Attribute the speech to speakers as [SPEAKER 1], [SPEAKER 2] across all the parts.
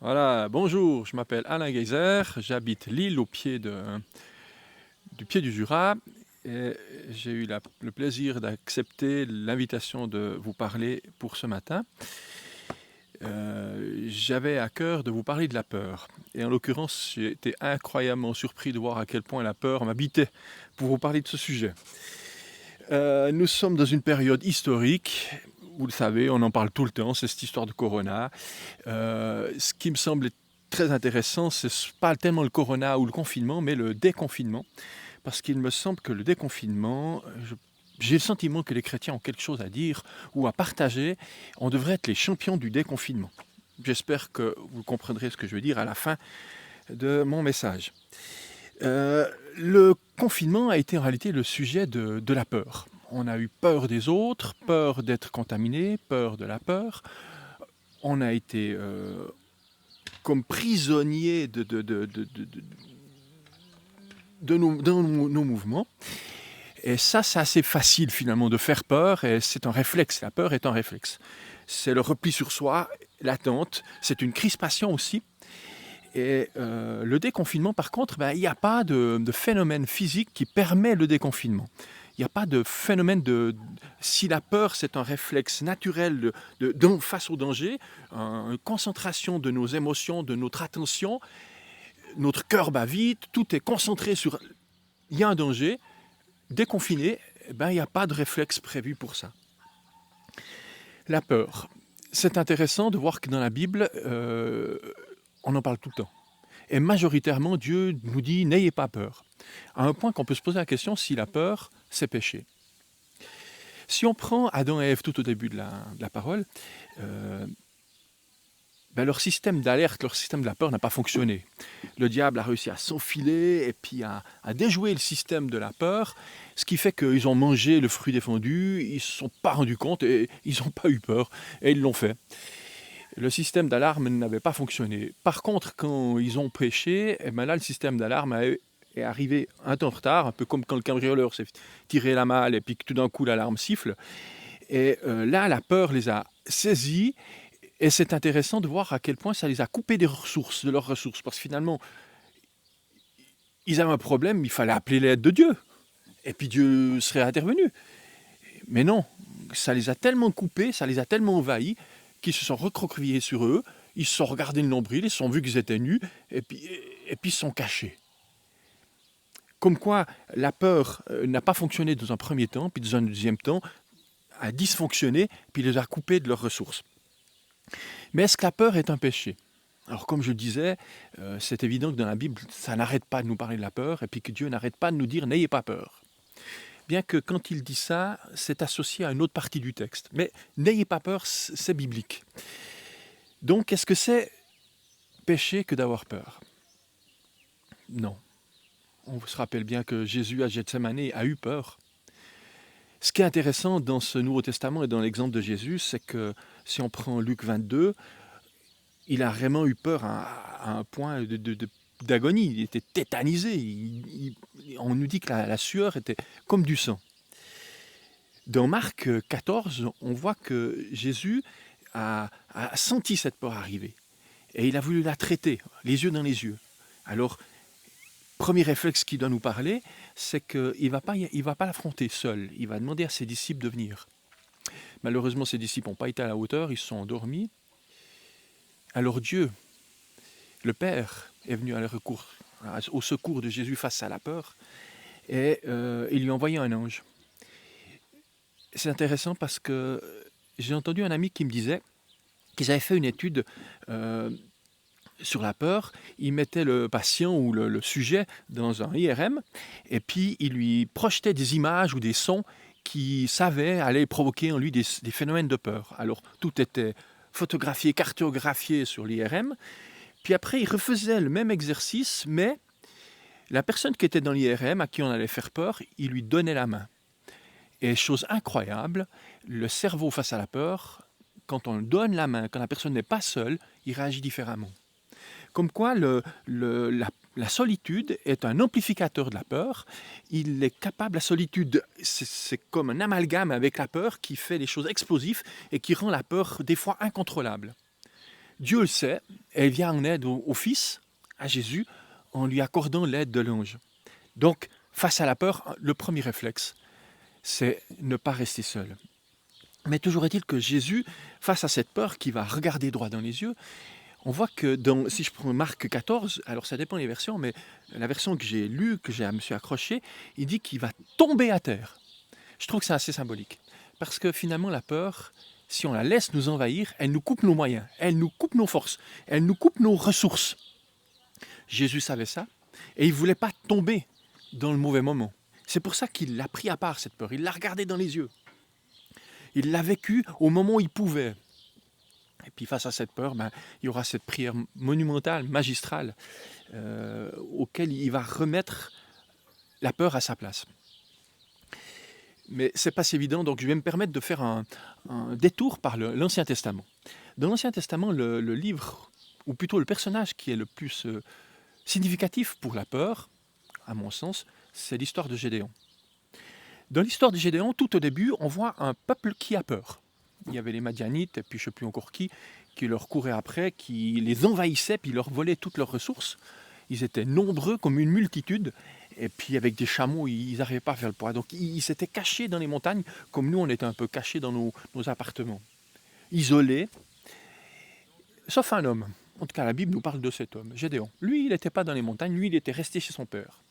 [SPEAKER 1] Voilà, bonjour, je m'appelle Alain Geyser, j'habite Lille du pied du Jura et j'ai eu le plaisir d'accepter l'invitation de vous parler pour ce matin. J'avais à cœur de vous parler de la peur et en l'occurrence j'ai été incroyablement surpris de voir à quel point la peur m'habitait pour vous parler de ce sujet. Nous sommes dans une période historique, vous le savez, on en parle tout le temps, c'est cette histoire de Corona. Ce qui me semble très intéressant, c'est pas tellement le corona ou le confinement, mais le déconfinement. Parce qu'il me semble que le déconfinement, j'ai le sentiment que les chrétiens ont quelque chose à dire ou à partager. On devrait être les champions du déconfinement. J'espère que vous comprendrez ce que je veux dire à la fin de mon message. Le confinement a été en réalité le sujet de la peur. On a eu peur des autres, peur d'être contaminé, peur de la peur. On a été comme prisonniers de nos mouvements. Et ça, c'est assez facile finalement de faire peur, et c'est un réflexe. La peur est un réflexe. C'est le repli sur soi, l'attente, c'est une crispation aussi. Et le déconfinement, par contre, il n'y a pas de phénomène physique qui permet le déconfinement. Il n'y a pas de phénomène de... Si la peur, c'est un réflexe naturel face au danger, une concentration de nos émotions, de notre attention, notre cœur bat vite, tout est concentré sur... Il y a un danger, déconfiné, il n'y a pas de réflexe prévu pour ça. La peur. C'est intéressant de voir que dans la Bible, on en parle tout le temps. Et majoritairement, Dieu nous dit « n'ayez pas peur ». À un point qu'on peut se poser la question si la peur, c'est péché. Si on prend Adam et Ève tout au début de la parole, leur système d'alerte, leur système de la peur n'a pas fonctionné. Le diable a réussi à s'enfiler et puis à déjouer le système de la peur, ce qui fait qu'ils ont mangé le fruit défendu, ils ne se sont pas rendus compte et ils n'ont pas eu peur, et ils l'ont fait. Le système d'alarme n'avait pas fonctionné. Par contre, quand ils ont péché, là, le système d'alarme est arrivé un temps en retard, un peu comme quand le cambrioleur s'est tiré la malle et puis que tout d'un coup l'alarme siffle. Et là, la peur les a saisis. Et c'est intéressant de voir à quel point ça les a coupés de leurs ressources. Parce que finalement, ils avaient un problème, il fallait appeler l'aide de Dieu. Et puis Dieu serait intervenu. Mais non, ça les a tellement coupés, ça les a tellement envahis, qu'ils se sont recroquevillés sur eux, ils se sont regardés le nombril, ils se sont vus qu'ils étaient nus, et puis ils se sont cachés. Comme quoi, la peur n'a pas fonctionné dans un premier temps, puis dans un deuxième temps, a dysfonctionné, puis les a coupés de leurs ressources. Mais est-ce que la peur est un péché ? Alors comme je disais, c'est évident que dans la Bible, ça n'arrête pas de nous parler de la peur, et puis que Dieu n'arrête pas de nous dire « n'ayez pas peur ». Bien que quand il dit ça, c'est associé à une autre partie du texte. Mais « n'ayez pas peur », c'est biblique. Donc est-ce que c'est péché que d'avoir peur ? Non. On se rappelle bien que Jésus à Gethsémani a eu peur. Ce qui est intéressant dans ce Nouveau Testament et dans l'exemple de Jésus, c'est que si on prend Luc 22, il a vraiment eu peur à un point d'agonie. Il était tétanisé. On nous dit que la sueur était comme du sang. Dans Marc 14, on voit que Jésus a senti cette peur arriver. Et il a voulu la traiter, les yeux dans les yeux. Alors, premier réflexe qui doit nous parler, c'est qu'il ne va pas l'affronter seul. Il va demander à ses disciples de venir. Malheureusement, ses disciples n'ont pas été à la hauteur, ils se sont endormis. Alors Dieu, le Père, est venu au secours de Jésus face à la peur, et il lui a envoyé un ange. C'est intéressant parce que j'ai entendu un ami qui me disait qu'ils avaient fait une étude sur la peur. Ils mettaient le patient ou le sujet dans un IRM, et puis ils lui projetaient des images ou des sons qui savaient aller provoquer en lui des phénomènes de peur. Alors tout était photographié, cartographié sur l'IRM, puis après ils refaisaient le même exercice, mais la personne qui était dans l'IRM, à qui on allait faire peur, il lui donnait la main. Et chose incroyable, le cerveau face à la peur, quand on donne la main, quand la personne n'est pas seule, il réagit différemment. Comme quoi la solitude est un amplificateur de la peur. Il est capable, la solitude, c'est comme un amalgame avec la peur qui fait des choses explosives et qui rend la peur des fois incontrôlable. Dieu le sait, et il vient en aide au Fils, à Jésus, en lui accordant l'aide de l'ange. Donc, face à la peur, le premier réflexe, c'est ne pas rester seul. Mais toujours est-il que Jésus, face à cette peur qui va regarder droit dans les yeux, on voit que si je prends Marc 14, alors ça dépend des versions, mais la version que j'ai lue, que je me suis accroché, il dit qu'il va tomber à terre. Je trouve que c'est assez symbolique. Parce que finalement, la peur, si on la laisse nous envahir, elle nous coupe nos moyens, elle nous coupe nos forces, elle nous coupe nos ressources. Jésus savait ça, et il ne voulait pas tomber dans le mauvais moment. C'est pour ça qu'il l'a pris à part, cette peur. Il l'a regardée dans les yeux. Il l'a vécue au moment où il pouvait. Et puis face à cette peur, il y aura cette prière monumentale, magistrale, auquel il va remettre la peur à sa place. Mais ce n'est pas si évident, donc je vais me permettre de faire un détour par l'Ancien Testament. Dans l'Ancien Testament, le livre, ou plutôt le personnage qui est le plus significatif pour la peur, à mon sens, c'est l'histoire de Gédéon. Dans l'histoire de Gédéon, tout au début, on voit un peuple qui a peur. Il y avait les Madianites, et puis je ne sais plus encore qui leur couraient après, qui les envahissaient, puis leur volaient toutes leurs ressources. Ils étaient nombreux comme une multitude, et puis avec des chameaux, ils n'arrivaient pas à faire le poids. Donc ils s'étaient cachés dans les montagnes, comme nous on était un peu cachés dans nos appartements. Isolés, sauf un homme. En tout cas, la Bible nous parle de cet homme, Gédéon. Lui, il n'était pas dans les montagnes, lui, il était resté chez son père.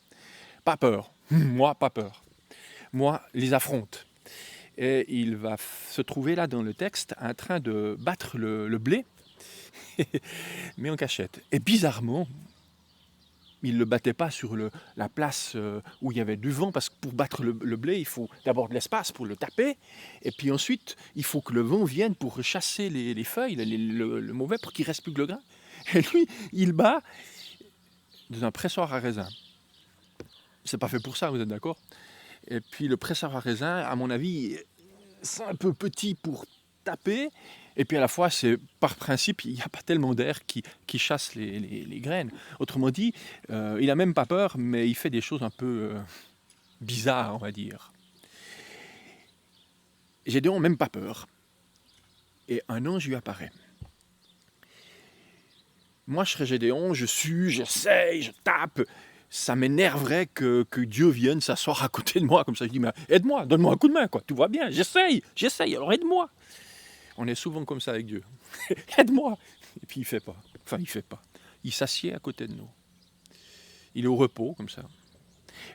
[SPEAKER 1] Pas peur. Moi, pas peur. Moi, les affronte. Et il va se trouver là dans le texte en train de battre le blé, mais en cachette. Et bizarrement, il ne le battait pas sur la place où il y avait du vent, parce que pour battre le blé, il faut d'abord de l'espace pour le taper, et puis ensuite, il faut que le vent vienne pour chasser les feuilles, le mauvais, pour qu'il ne reste plus que le grain. Et lui, il bat dans un pressoir à raisin. C'est pas fait pour ça, vous êtes d'accord? Et puis le pressoir à raisin, à mon avis, c'est un peu petit pour taper, et puis à la fois, c'est par principe, il n'y a pas tellement d'air qui chasse les graines. Autrement dit, il n'a même pas peur, mais il fait des choses un peu bizarres, on va dire. Gédéon n'a même pas peur. Et un ange lui apparaît. Moi, je serais Gédéon, je sue, j'essaye, je tape. Ça m'énerverait que Dieu vienne s'asseoir à côté de moi, comme ça je dis, mais aide-moi, donne-moi un coup de main, quoi. Tout va bien, j'essaye, alors aide-moi. On est souvent comme ça avec Dieu. Aide-moi. Et puis il fait pas. Enfin, il fait pas. Il s'assied à côté de nous. Il est au repos, comme ça.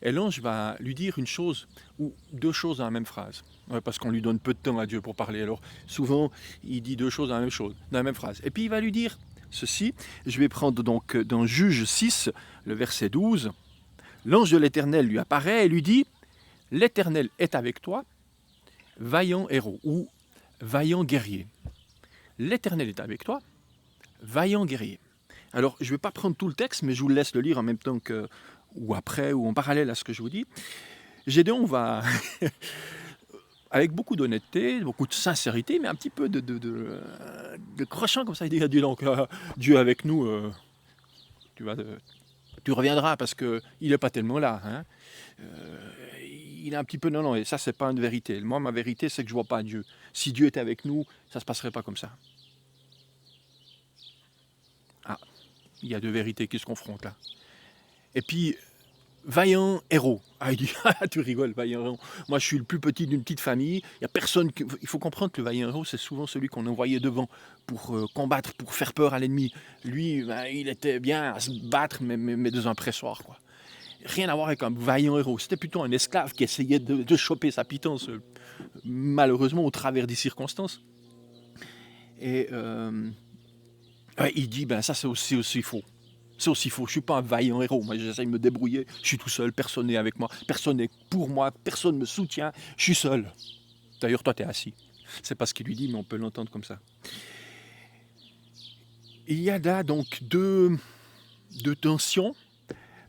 [SPEAKER 1] Et l'ange va lui dire une chose, ou deux choses dans la même phrase. Ouais, parce qu'on lui donne peu de temps à Dieu pour parler. Alors, souvent, il dit deux choses dans la même chose, dans la même phrase. Et puis il va lui dire ceci. Je vais prendre donc dans Juge 6, le verset 12. L'ange de l'Éternel lui apparaît et lui dit « L'Éternel est avec toi, vaillant héros » ou « vaillant guerrier ». L'Éternel est avec toi, vaillant guerrier. Alors, je ne vais pas prendre tout le texte, mais je vous le laisse le lire en même temps que, ou après, ou en parallèle à ce que je vous dis. Gédéon va, avec beaucoup d'honnêteté, beaucoup de sincérité, mais un petit peu de crochant comme ça, il dit donc, Dieu avec nous, tu reviendras parce qu'il n'est pas tellement là. Hein. Il est un petit peu non, et ça, c'est pas une vérité. Moi, ma vérité, c'est que je ne vois pas Dieu. Si Dieu était avec nous, ça ne se passerait pas comme ça. Ah, il y a deux vérités qui se confrontent là. Et puis, vaillant héros. Ah, il dit, tu rigoles, vaillant héros. Moi, je suis le plus petit d'une petite famille. Il y a personne. Il faut comprendre que le vaillant héros, c'est souvent celui qu'on envoyait devant pour combattre, pour faire peur à l'ennemi. Lui, il était bien à se battre, mais dans un pressoir, quoi. Rien à voir avec un vaillant héros. C'était plutôt un esclave qui essayait de choper sa pitance, malheureusement, au travers des circonstances. Et il dit, ça, c'est aussi faux. C'est aussi faux. Je ne suis pas un vaillant héros. Moi, j'essaye de me débrouiller. Je suis tout seul. Personne n'est avec moi. Personne n'est pour moi. Personne ne me soutient. Je suis seul. D'ailleurs, toi, tu es assis. C'est pas ce qu'il lui dit, mais on peut l'entendre comme ça. Il y a là donc deux tensions,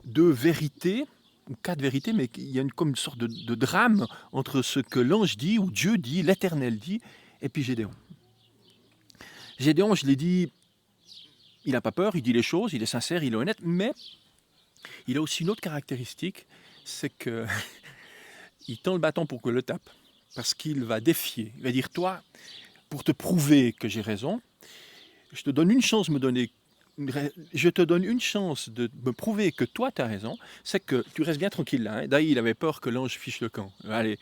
[SPEAKER 1] deux vérités, ou quatre vérités, mais il y a comme une sorte de drame entre ce que l'ange dit, ou Dieu dit, l'Éternel dit, et puis Gédéon. Gédéon, je l'ai dit, il n'a pas peur, il dit les choses, il est sincère, il est honnête, mais il a aussi une autre caractéristique, c'est qu'il tend le bâton pour que le tape, parce qu'il va défier. Il va dire, toi, pour te prouver que j'ai raison, je te donne une chance de me donner je te donne une chance de me prouver que toi, tu as raison, c'est que tu restes bien tranquille là. Hein. D'ailleurs, il avait peur que l'ange fiche le camp. Allez,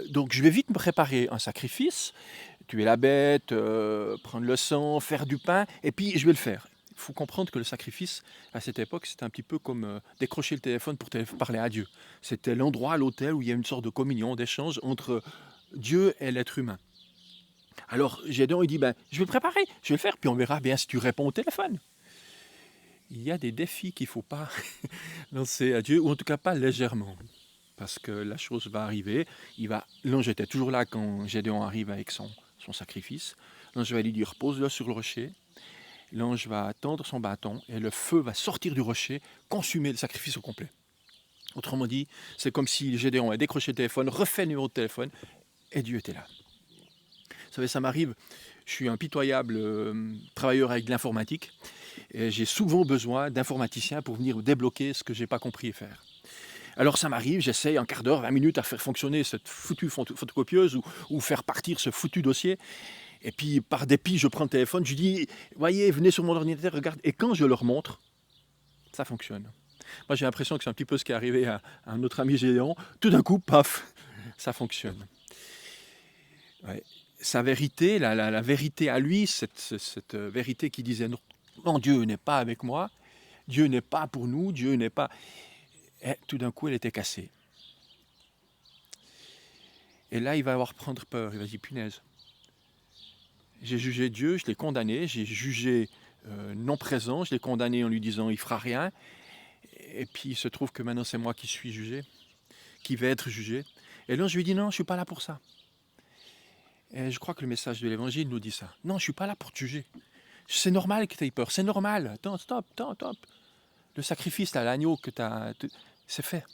[SPEAKER 1] donc je vais vite me préparer un sacrifice, tuer la bête, prendre le sang, faire du pain, et puis je vais le faire. Il faut comprendre que le sacrifice, à cette époque, c'était un petit peu comme décrocher le téléphone pour parler à Dieu. C'était l'endroit, l'autel, où il y a une sorte de communion, d'échange entre Dieu et l'être humain. Alors Gédéon, il dit, ben, je vais le préparer, je vais le faire, puis on verra bien si tu réponds au téléphone. Il y a des défis qu'il ne faut pas lancer à Dieu, ou en tout cas pas légèrement. Parce que la chose va arriver. L'ange était toujours là quand Gédéon arrive avec son sacrifice. L'ange va lui dire, pose-le sur le rocher. L'ange va tendre son bâton et le feu va sortir du rocher, consumer le sacrifice au complet. Autrement dit, c'est comme si Gédéon a décroché le téléphone, refait le numéro de téléphone, et Dieu était là. Vous savez, ça m'arrive, je suis un pitoyable travailleur avec de l'informatique, et j'ai souvent besoin d'informaticiens pour venir débloquer ce que je n'ai pas compris et faire. Alors ça m'arrive, j'essaye un quart d'heure, 20 minutes à faire fonctionner cette foutue photocopieuse ou faire partir ce foutu dossier. Et puis par dépit, je prends le téléphone, je dis, voyez, venez sur mon ordinateur, regarde. Et quand je leur montre, ça fonctionne. Moi j'ai l'impression que c'est un petit peu ce qui est arrivé à un autre ami Gédéon. Tout d'un coup, paf, ça fonctionne. Ouais. Sa vérité, la vérité à lui, cette vérité qui disait non, Dieu n'est pas avec moi, Dieu n'est pas pour nous, Dieu n'est pas... Et tout d'un coup, elle était cassée. Et là, il va avoir prendre peur. Il va dire, punaise, j'ai jugé Dieu, je l'ai condamné, j'ai jugé non présent, je l'ai condamné en lui disant, il ne fera rien. Et puis, il se trouve que maintenant, c'est moi qui suis jugé, qui vais être jugé. Et là, je lui dis, non, je ne suis pas là pour ça. Et je crois que le message de l'Évangile nous dit ça. Non, je ne suis pas là pour te juger. C'est normal que tu aies peur, c'est normal. Attends, stop. Le sacrifice, là, l'agneau que tu as, c'est fait.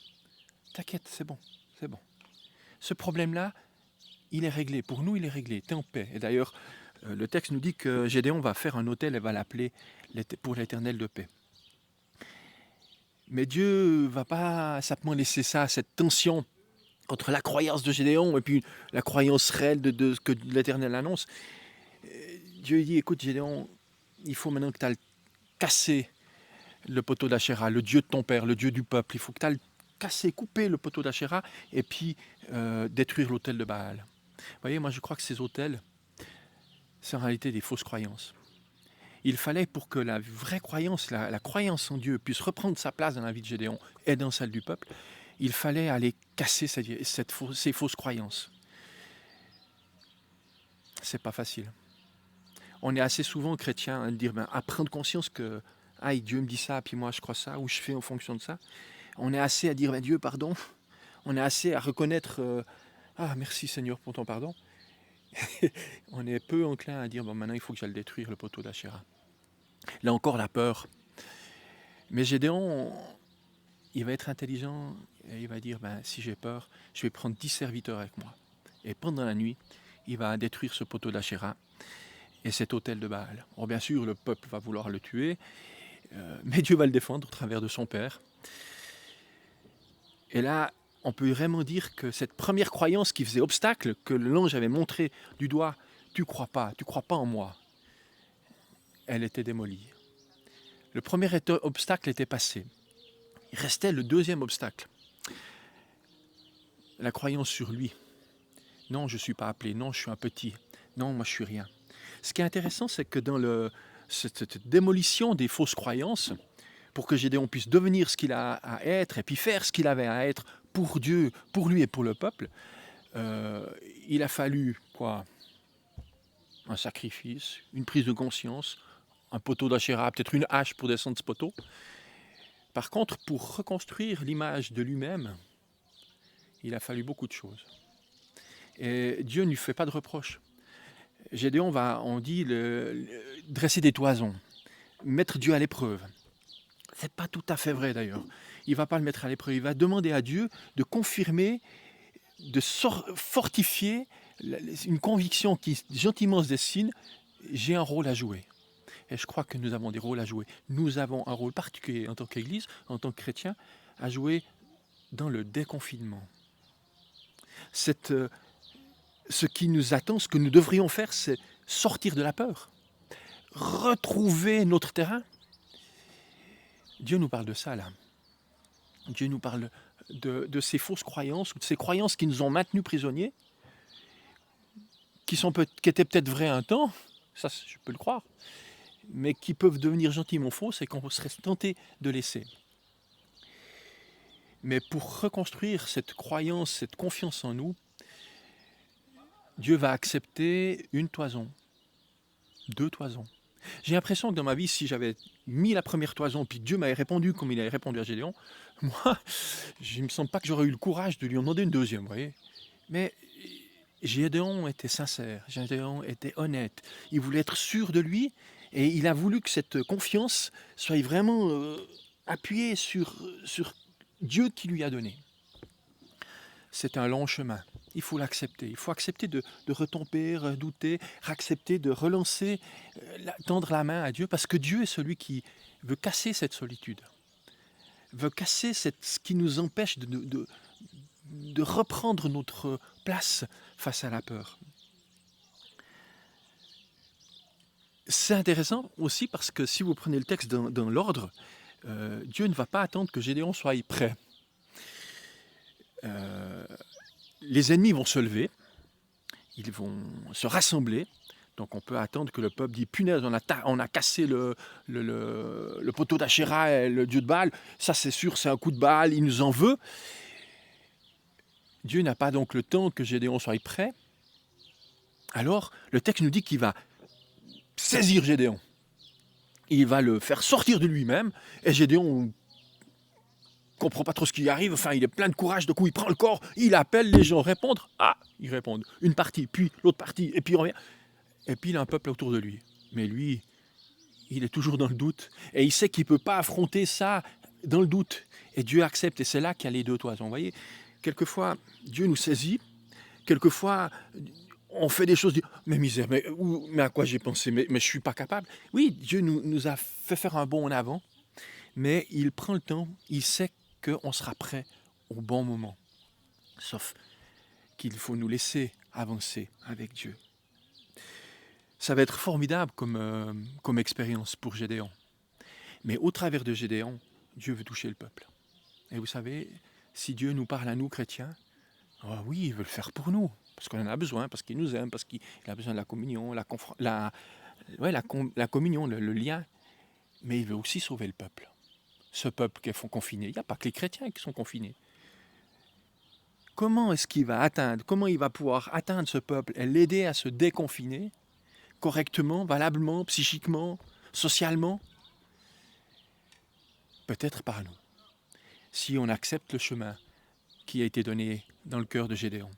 [SPEAKER 1] T'inquiète, c'est bon. Ce problème-là, il est réglé. Pour nous, il est réglé. Tu es en paix. Et d'ailleurs, le texte nous dit que Gédéon va faire un autel et va l'appeler pour l'Éternel de paix. Mais Dieu ne va pas simplement laisser ça, cette tension entre la croyance de Gédéon et puis la croyance réelle de ce que l'Éternel annonce. Dieu dit, écoute Gédéon, il faut maintenant que tu ailles casser le poteau d'Achéra, le Dieu de ton père, le Dieu du peuple. Il faut que tu ailles casser, couper le poteau d'Achéra et puis détruire l'autel de Baal. Vous voyez, moi je crois que ces autels, c'est en réalité des fausses croyances. Il fallait pour que la vraie croyance, la croyance en Dieu puisse reprendre sa place dans la vie de Gédéon et dans celle du peuple, il fallait aller casser ces fausses croyances. C'est pas facile. On est assez souvent chrétiens à dire, à prendre conscience que Dieu me dit ça, puis moi je crois ça, ou je fais en fonction de ça. On est assez à dire, Dieu, pardon. On est assez à reconnaître, merci Seigneur pour ton pardon. On est peu enclin à dire, maintenant il faut que j'aille détruire le poteau d'Achéra. Là encore, la peur. Mais Gédéon, il va être intelligent et il va dire, si j'ai peur, je vais prendre 10 serviteurs avec moi. Et pendant la nuit, il va détruire ce poteau d'Achéra et cet autel de Baal. Or, bien sûr, le peuple va vouloir le tuer, mais Dieu va le défendre au travers de son Père. Et là, on peut vraiment dire que cette première croyance qui faisait obstacle, que l'ange avait montré du doigt, tu crois pas en moi, elle était démolie. Le premier obstacle était passé. Il restait le deuxième obstacle. La croyance sur lui. Non, je ne suis pas appelé. Non, je suis un petit. Non, moi, je suis rien. Ce qui est intéressant, c'est que dans cette démolition des fausses croyances, pour que Gédéon puisse devenir ce qu'il a à être et puis faire ce qu'il avait à être pour Dieu, pour lui et pour le peuple, il a fallu quoi ? Un sacrifice, une prise de conscience, un poteau d'Achéra, peut-être une hache pour descendre ce poteau. Par contre, pour reconstruire l'image de lui-même, il a fallu beaucoup de choses. Et Dieu ne lui fait pas de reproches. Gédéon on dit, dresser des toisons, mettre Dieu à l'épreuve. C'est pas tout à fait vrai d'ailleurs. Il ne va pas le mettre à l'épreuve, il va demander à Dieu de confirmer, de fortifier une conviction qui gentiment se dessine, j'ai un rôle à jouer. Et je crois que nous avons des rôles à jouer. Nous avons un rôle particulier en tant qu'Église, en tant que chrétien, à jouer dans le déconfinement. Ce qui nous attend, ce que nous devrions faire, c'est sortir de la peur. retrouver notre terrain. Dieu nous parle de ça là. Dieu nous parle de ces fausses croyances, ou de ces croyances qui nous ont maintenus prisonniers, qui étaient peut-être vraies un temps, ça je peux le croire, mais qui peuvent devenir gentiment fausses et qu'on serait tenté de laisser. Mais pour reconstruire cette croyance, cette confiance en nous, Dieu va accepter une toison, 2 toisons. J'ai l'impression que dans ma vie, si j'avais mis la première toison, puis Dieu m'avait répondu comme il avait répondu à Gédéon, moi, je ne me sens pas que j'aurais eu le courage de lui en demander une deuxième, vous voyez. Mais Gédéon était sincère, Gédéon était honnête, il voulait être sûr de lui, et il a voulu que cette confiance soit vraiment appuyée sur Dieu qui lui a donné. C'est un long chemin. Il faut l'accepter. Il faut accepter de retomber, redouter, accepter de relancer, tendre la main à Dieu, parce que Dieu est celui qui veut casser cette solitude, veut casser ce qui nous empêche de reprendre notre place face à la peur. C'est intéressant aussi parce que si vous prenez le texte dans l'ordre, Dieu ne va pas attendre que Gédéon soit prêt. Les ennemis vont se lever, ils vont se rassembler, donc on peut attendre que le peuple dise « Punaise, on a cassé le poteau d'Achéra, le dieu de Baal, ça c'est sûr, c'est un coup de Baal, il nous en veut ». Dieu n'a pas donc le temps que Gédéon soit prêt. Alors, le texte nous dit qu'il va saisir Gédéon. Il va le faire sortir de lui-même, et Gédéon comprend pas trop ce qui lui arrive, enfin il est plein de courage, de coup il prend le corps, il appelle, les gens répondent, ils répondent, une partie, puis l'autre partie, et puis il revient, et puis il a un peuple autour de lui. Mais lui, il est toujours dans le doute, et il sait qu'il ne peut pas affronter ça dans le doute, et Dieu accepte, et c'est là qu'il y a les 2 toisons. Vous voyez, quelquefois Dieu nous saisit, quelquefois on fait des choses, mais misère, mais à quoi j'ai pensé, mais je ne suis pas capable. Oui, Dieu nous a fait faire un bond en avant, mais il prend le temps, il sait qu'on sera prêt au bon moment. Sauf qu'il faut nous laisser avancer avec Dieu. Ça va être formidable comme expérience pour Gédéon. Mais au travers de Gédéon, Dieu veut toucher le peuple. Et vous savez, si Dieu nous parle à nous, chrétiens, oui, il veut le faire pour nous. Parce qu'on en a besoin, parce qu'il nous aime, parce qu'il a besoin de la communion, la communion, le lien. Mais il veut aussi sauver le peuple. Ce peuple qui est confiné. Il n'y a pas que les chrétiens qui sont confinés. Comment est-ce qu'il va atteindre, comment il va pouvoir atteindre ce peuple et l'aider à se déconfiner correctement, valablement, psychiquement, socialement? Peut-être par nous. Si on accepte le chemin qui a été donné dans le cœur de Gédéon.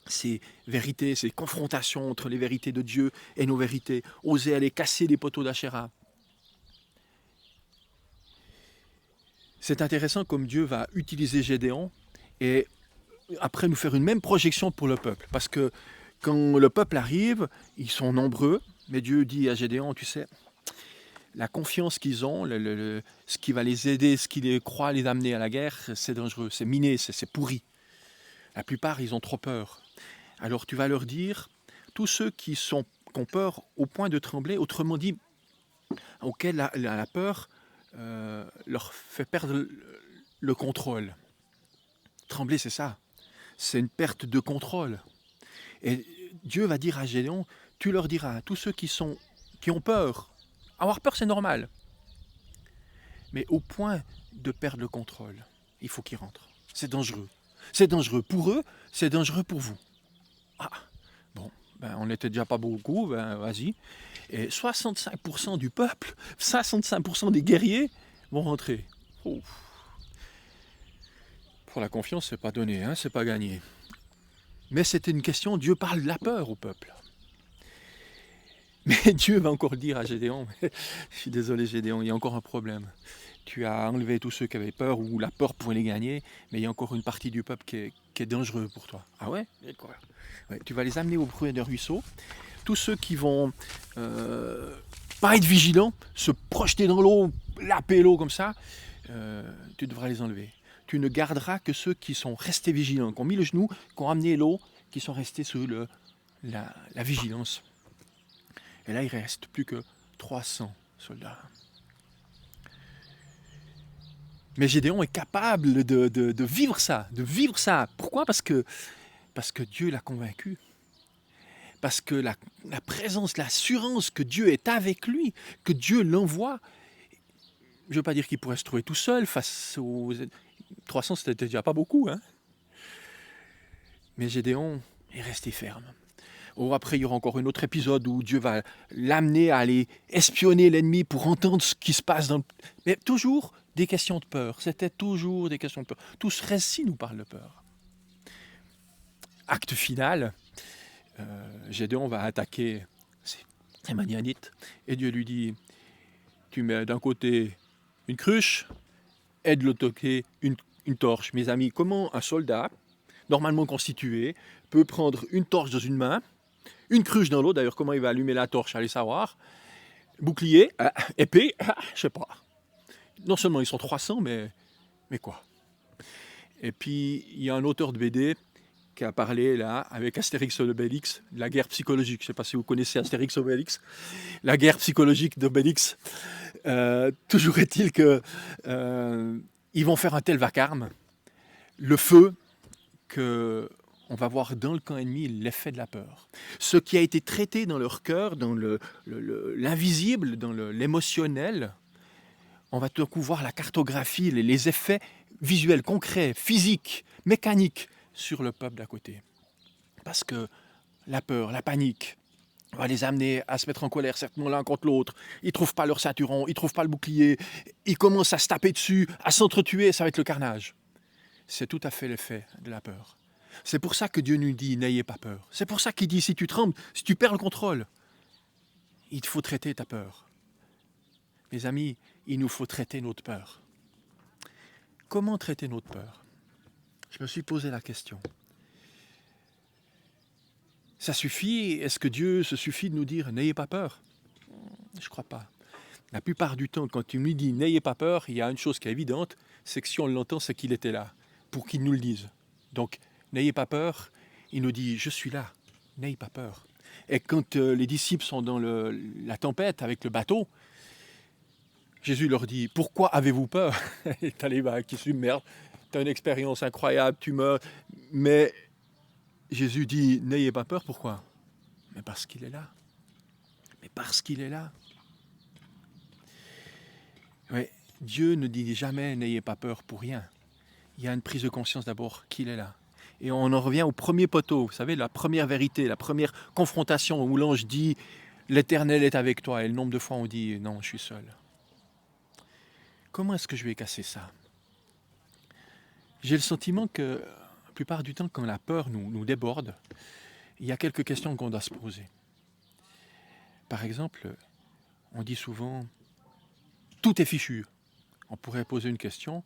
[SPEAKER 1] Ces vérités, ces confrontations entre les vérités de Dieu et nos vérités, oser aller casser les poteaux d'Achéra. C'est intéressant comme Dieu va utiliser Gédéon et après nous faire une même projection pour le peuple. Parce que quand le peuple arrive, ils sont nombreux, mais Dieu dit à Gédéon, tu sais, la confiance qu'ils ont, ce qui va les aider, ce qui les croit les amener à la guerre, c'est dangereux, c'est miné, c'est pourri. La plupart, ils ont trop peur. Alors tu vas leur dire, tous ceux qui ont peur au point de trembler, autrement dit, auquel la peur leur fait perdre le contrôle. Trembler, c'est ça. C'est une perte de contrôle. Et Dieu va dire à Gédéon, tu leur diras, tous ceux qui ont peur, avoir peur c'est normal, mais au point de perdre le contrôle, il faut qu'ils rentrent. C'est dangereux. C'est dangereux pour eux, c'est dangereux pour vous. On n'était déjà pas beaucoup, vas-y. Et 65% du peuple, 65% des guerriers vont rentrer. Ouf. Pour la confiance, c'est pas donné, c'est pas gagné. Mais c'était une question, Dieu parle de la peur au peuple. Mais Dieu va encore dire à Gédéon, je suis désolé Gédéon, il y a encore un problème. Tu as enlevé tous ceux qui avaient peur ou la peur pouvait les gagner, mais il y a encore une partie du peuple qui est dangereux pour toi. Ah ouais? Ouais, tu vas les amener au bruit d'un ruisseau. Tous ceux qui vont pas être vigilants, se projeter dans l'eau, laper l'eau comme ça, tu devras les enlever. Tu ne garderas que ceux qui sont restés vigilants, qui ont mis le genou, qui ont amené l'eau, qui sont restés sous la vigilance. Et là, il ne reste plus que 300 soldats. Mais Gédéon est capable de vivre ça, Pourquoi ? Parce que Dieu l'a convaincu. Parce que la présence, l'assurance que Dieu est avec lui, que Dieu l'envoie. Je ne veux pas dire qu'il pourrait se trouver tout seul face aux 300, c'était déjà pas beaucoup, hein. Mais Gédéon est resté ferme. Oh, après, il y aura encore un autre épisode où Dieu va l'amener à aller espionner l'ennemi pour entendre ce qui se passe dans le... Mais toujours des questions de peur. C'était toujours des questions de peur. Tout ce récit nous parle de peur. Acte final, Gédéon va attaquer ces Madianites. Et Dieu lui dit, tu mets d'un côté une cruche et de l'autre côté une torche. Mes amis, comment un soldat, normalement constitué, peut prendre une torche dans une main, une cruche dans l'autre, d'ailleurs comment il va allumer la torche, allez savoir, bouclier, épée, je sais pas. Non seulement ils sont 300, mais quoi. Et puis il y a un auteur de BD qui a parlé là avec Astérix et Obélix, de la guerre psychologique. Je ne sais pas si vous connaissez Astérix et Obélix, la guerre psychologique d'Obélix. Toujours est-il que ils vont faire un tel vacarme, le feu, que on va voir dans le camp ennemi l'effet de la peur. Ce qui a été traité dans leur cœur, dans l'invisible, dans l'émotionnel, on va tout à coup voir la cartographie, les effets visuels, concrets, physiques, mécaniques sur le peuple d'à côté. Parce que la peur, la panique, va les amener à se mettre en colère, certainement l'un contre l'autre. Ils ne trouvent pas leur ceinturon, ils ne trouvent pas le bouclier, ils commencent à se taper dessus, à s'entretuer, ça va être le carnage. C'est tout à fait l'effet de la peur. C'est pour ça que Dieu nous dit, n'ayez pas peur. C'est pour ça qu'il dit, si tu trembles, si tu perds le contrôle, il te faut traiter ta peur. Mes amis, il nous faut traiter notre peur. Comment traiter notre peur ? Je me suis posé la question. Ça suffit ? Est-ce que Dieu se suffit de nous dire « n'ayez pas peur » ? Je ne crois pas. La plupart du temps, quand il nous dit « n'ayez pas peur », il y a une chose qui est évidente, c'est que si on l'entend, c'est qu'il était là, pour qu'il nous le dise. Donc, n'ayez pas peur, il nous dit « je suis là, n'ayez pas peur ». Et quand les disciples sont dans la tempête avec le bateau, Jésus leur dit « pourquoi avez-vous peur ?» Et t'as les vagues qui submergent, t'as une expérience incroyable, tu meurs, mais Jésus dit « n'ayez pas peur », pourquoi ? Mais parce qu'il est là. Mais parce qu'il est là. Oui, Dieu ne dit jamais « n'ayez pas peur » pour rien. Il y a une prise de conscience d'abord qu'il est là. Et on en revient au premier poteau, vous savez, la première vérité, la première confrontation où l'ange dit « l'Éternel est avec toi » et le nombre de fois on dit « non, je suis seul ». Comment est-ce que je vais casser ça ? J'ai le sentiment que la plupart du temps, quand la peur nous déborde, il y a quelques questions qu'on doit se poser. Par exemple, on dit souvent « tout est fichu ». On pourrait poser une question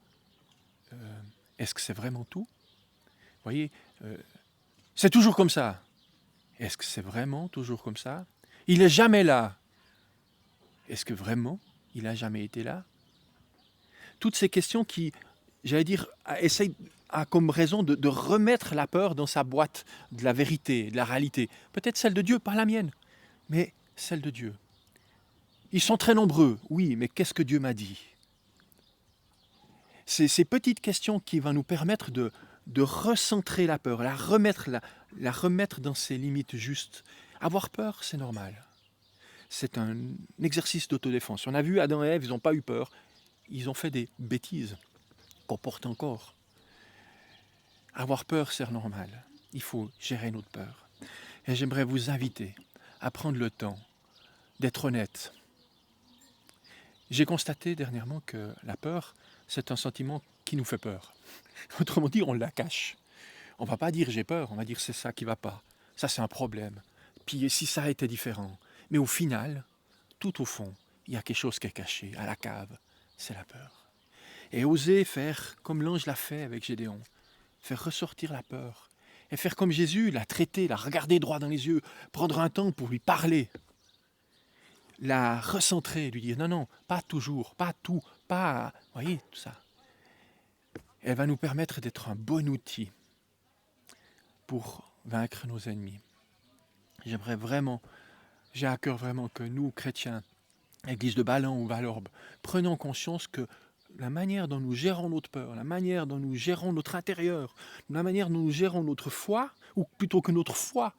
[SPEAKER 1] est-ce que c'est vraiment tout ? Vous voyez, c'est toujours comme ça. Est-ce que c'est vraiment toujours comme ça ? Il n'est jamais là. Est-ce que vraiment il n'a jamais été là ? Toutes ces questions qui, j'allais dire, essayent comme raison de remettre la peur dans sa boîte de la vérité, de la réalité. Peut-être celle de Dieu, pas la mienne, mais celle de Dieu. Ils sont très nombreux, oui, mais qu'est-ce que Dieu m'a dit ? C'est ces petites questions qui vont nous permettre de recentrer la peur, la remettre dans ses limites justes. Avoir peur, c'est normal. C'est un exercice d'autodéfense. On a vu Adam et Ève, ils n'ont pas eu peur. Ils ont fait des bêtises qu'on porte encore. Avoir peur, c'est normal. Il faut gérer notre peur. Et j'aimerais vous inviter à prendre le temps d'être honnête. J'ai constaté dernièrement que la peur, c'est un sentiment qui nous fait peur. Autrement dit, on la cache. On ne va pas dire j'ai peur, on va dire c'est ça qui ne va pas. Ça, c'est un problème. Puis si ça était différent. Mais au final, tout au fond, il y a quelque chose qui est caché, à la cave, c'est la peur. Et oser faire comme l'ange l'a fait avec Gédéon, faire ressortir la peur, et faire comme Jésus, la traiter, la regarder droit dans les yeux, prendre un temps pour lui parler, la recentrer, lui dire non, pas toujours, pas tout, pas... Vous voyez, tout ça. Elle va nous permettre d'être un bon outil pour vaincre nos ennemis. J'ai à cœur vraiment que nous, chrétiens, Église de Ballan ou Valorbe, prenons conscience que la manière dont nous gérons notre peur, la manière dont nous gérons notre intérieur, la manière dont nous gérons notre foi, ou plutôt que notre foi,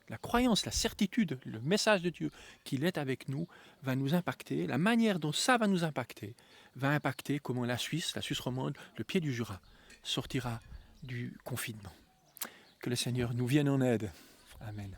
[SPEAKER 1] la croyance, la certitude, le message de Dieu qu'il est avec nous, va nous impacter. La manière dont ça va impacter comment la Suisse romande, le pied du Jura, sortira du confinement. Que le Seigneur nous vienne en aide. Amen.